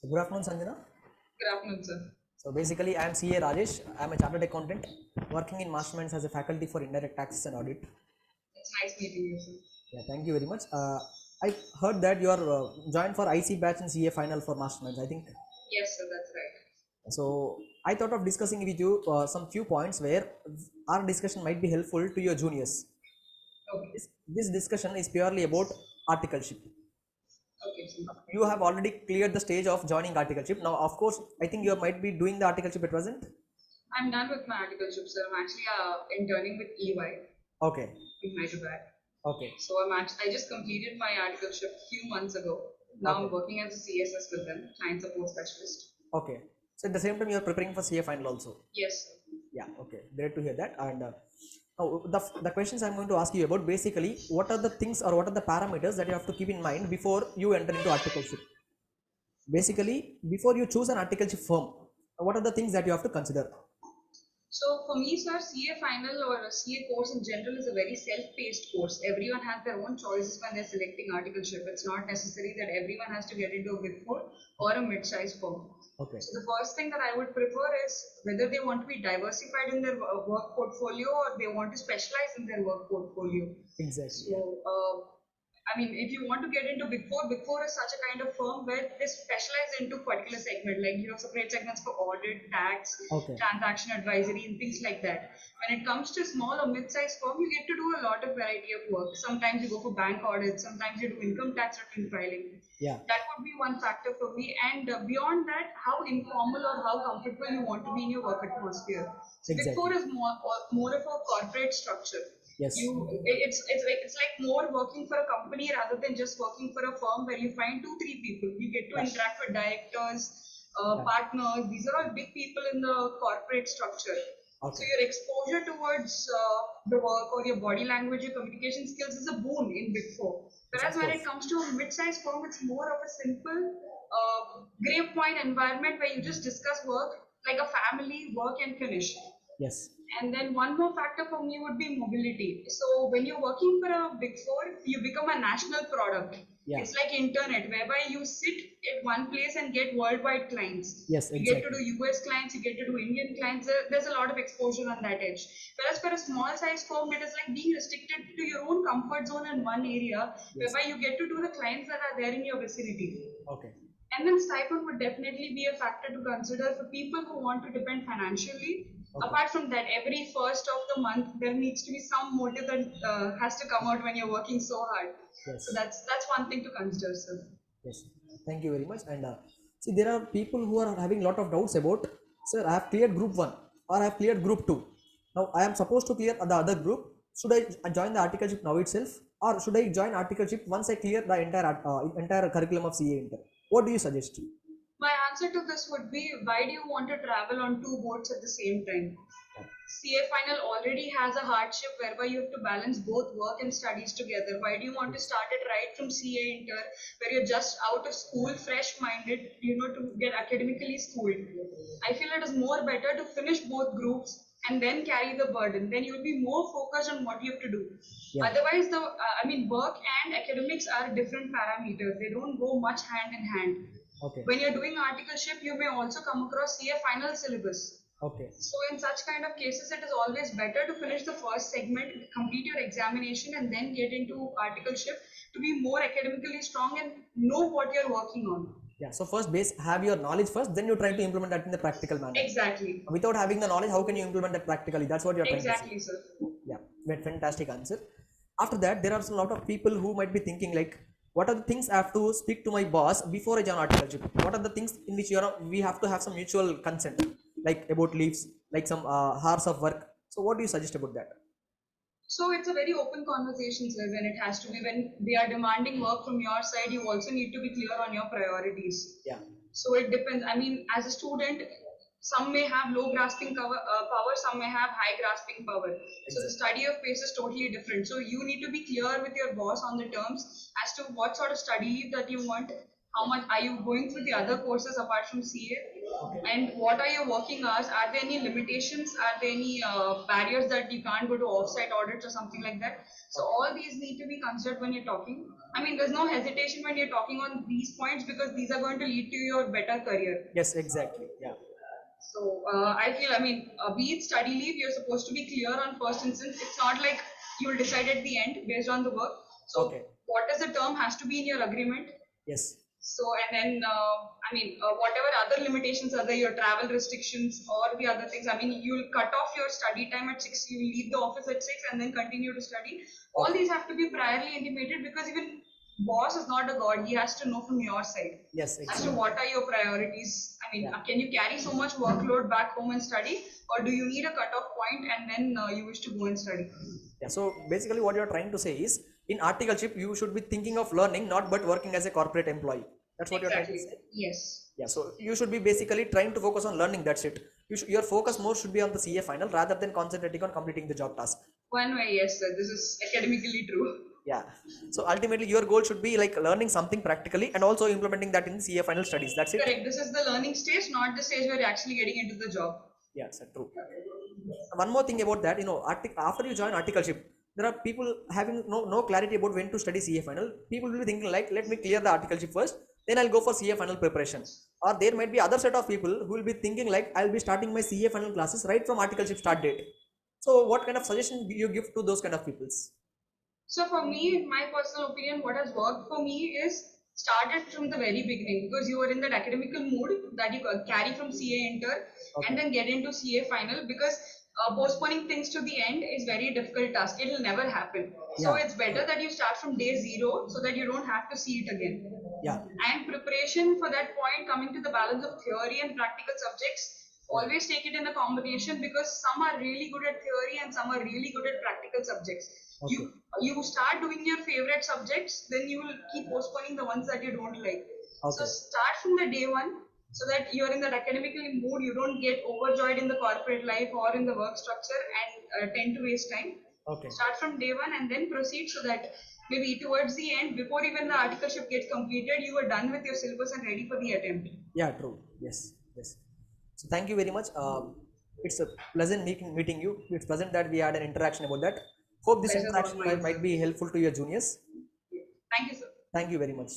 So good afternoon, Sanjana. Good afternoon, sir. So basically, I am CA Rajesh. I am a chartered accountant working in Masterminds as a faculty for indirect taxes and audit. It's nice meeting you, sir. Yeah, thank you very much. I heard that you are joined for IC batch and CA final for Masterminds. I think Yes, sir, that's right. so. I thought of discussing with you some few points where our discussion might be helpful to your juniors. Okay, This discussion is purely about articleship. okay, sir. You have already cleared the stage of joining articleship. Now, of course, I think you might be doing the articleship at present. I'm done with my articleship, sir. I'm actually interning with EY Okay. in Hyderabad. Okay. So I just completed my articleship a few months ago. Now Okay. I'm working as a CSS with them, client support specialist. Okay. So at the same time, you are preparing for CA final also. Yes, sir. Yeah. Okay. Great to hear that. And now the questions I'm going to ask you about basically what are the things or what are the parameters that you have to keep in mind before you enter into articleship. Basically, before you choose an articleship firm, what are the things that you have to consider? So for me, sir, CA final or a CA course in general is a very self-paced course. Everyone has their own choices when they're selecting articleship. It's not necessary that everyone has to get into a Big Four or a mid-sized firm. Okay. So the first thing that I would prefer is whether they want to be diversified in their work portfolio or they want to specialize in their work portfolio. Exactly. Yeah. So I mean, if you want to get into Big Four is such a kind of firm where they specialize into particular segment, like you have separate segments for audit, tax, Okay. transaction advisory, and things like that. When it comes to small or mid-sized firm, you get to do a lot of variety of work. Sometimes you go for bank audits, sometimes you do income tax return filing. Yeah. That would be one factor for me. And beyond that, how informal or how comfortable you want to be in your work atmosphere. So Big Four Exactly. is more of a corporate structure. Yes. It's like more working for a company rather than just working for a firm where you find 2-3 people. You get to Yeah. interact with directors, Yeah. partners. These are all big people in the corporate structure. So Okay. your exposure towards the work or your body language, your communication skills is a boon in Big Four. Yes, Whereas of when course. it comes to a mid-sized firm, it's more of a simple grapevine environment where you just discuss work like a family, work and finish. Yes. And then one more factor for me would be mobility. So when you're working for a Big Four, you become a national product. Yeah. It's like internet, whereby you sit at one place and get worldwide clients. Yes. You get to Exactly. do US clients, you get to do Indian clients. There's a lot of exposure on that edge. Whereas for a small size firm, it is like being restricted to your own comfort zone in one area, Yes. whereby you get to do the clients that are there in your vicinity. Okay. And then stipend would definitely be a factor to consider for people who want to depend financially. Okay. Apart from that, every first of the month there needs to be some motive that has to come out when you're working so hard. Yes. So that's one thing to consider, sir. Yes. Thank you very much. And see, there are people who are having a lot of doubts about, sir, I have cleared group 1 or I have cleared group 2. Now I am supposed to clear the other group. Should I join the articleship now itself, or should I join articleship once I clear the entire curriculum of CA Inter? What do you suggest? My answer to this would be, why do you want to travel on two boats at the same time? CA final already has a hardship whereby you have to balance both work and studies together. Why do you want to start it right from CA Inter, where you're just out of school, fresh minded, to get academically schooled? I feel it is more better to finish both groups and then carry the burden. Then you'll be more focused on what you have to do. Yeah. Otherwise, work and academics are different parameters. They don't go much hand in hand. Okay. When you're doing articleship, you may also come across CA final syllabus. Okay. So in such kind of cases, it is always better to finish the first segment, complete your examination, and then get into articleship to be more academically strong and know what you're working on. Yeah. So first have your knowledge first, then you try to implement that in the practical manner. Exactly. Without having the knowledge, how can you implement that practically? That's what you're trying to say. Exactly, sir. Yeah, fantastic answer. After that, there are a lot of people who might be thinking like, what are the things I have to speak to my boss before I join articleship? What are the things in which we have to have some mutual consent, like about leaves, like some hours of work? So what do you suggest about that? So it's a very open conversation, sir, when it has to be, when they are demanding work from your side, you also need to be clear on your priorities. Yeah. So it depends. I mean, as a student, some may have low grasping power, some may have high grasping power. So the study of pace is totally different. So you need to be clear with your boss on the terms as to what sort of study leave that you want, How much are you going through the other courses apart from CA? Okay. And what are your working hours? Are there any limitations? Are there any barriers that you can't go to offsite audits or something like that? So all these need to be considered when you're talking. I mean, there's no hesitation when you're talking on these points because these are going to lead to your better career. Yes, exactly. Yeah. So I feel, I mean, be it study leave, you're supposed to be clear on first instance. It's not like you will decide at the end based on the work. So Okay. what is the term has to be in your agreement. Yes. So, and then, I mean, whatever other limitations are there, your travel restrictions or the other things, I mean, you'll cut off your study time at 6, you leave the office at 6 and then continue to study. All these have to be priorly intimated because even boss is not a god, he has to know from your side. Yes, As to exactly. what are your priorities. I mean, Yeah. can you carry so much workload back home and study, or do you need a cutoff point and then you wish to go and study? Yeah. So basically, what you're trying to say is, in articleship, you should be thinking of learning, not but working as a corporate employee. That's what you're trying to say. Yes. Yeah. So you should be basically trying to focus on learning. That's it. Your focus more should be on the CA final rather than concentrating on completing the job task. One way, yes, sir. This is academically true. Yeah. So ultimately, your goal should be like learning something practically and also implementing that in the CA final studies. That's it. Correct. This is the learning stage, not the stage where you're actually getting into the job. Yeah, sir, true. One more thing about that, after you join articleship, there are people having no clarity about when to study CA final. People will be thinking like, let me clear the articleship first, then I'll go for CA final preparation. Or there might be other set of people who will be thinking like, I'll be starting my CA final classes right from articleship start date. So what kind of suggestion do you give to those kind of peoples? So for me, in my personal opinion, what has worked for me is started from the very beginning because you are in that academical mood that you carry from CA inter and then get into CA final because postponing things to the end is very difficult task. It will never happen. So Yeah. it's better that you start from day 0 so that you don't have to see it again. Yeah. And preparation for that point, coming to the balance of theory and practical subjects, always take it in a combination because some are really good at theory and some are really good at practical subjects. Okay. You start doing your favorite subjects, then you will keep postponing the ones that you don't like. So Okay. start from the day one so that you're in that academical mood, you don't get overjoyed in the corporate life or in the work structure and tend to waste time. Okay. Start from day one and then proceed so that maybe towards the end, before even the articleship gets completed, you are done with your syllabus and ready for the attempt. Yeah, true. Yes. Yes. So thank you very much. It's a pleasant meeting you. It's pleasant that we had an interaction about that. Hope this Pleasure is all interaction mine, might sir. be helpful to your juniors. Thank you, sir. Thank you very much.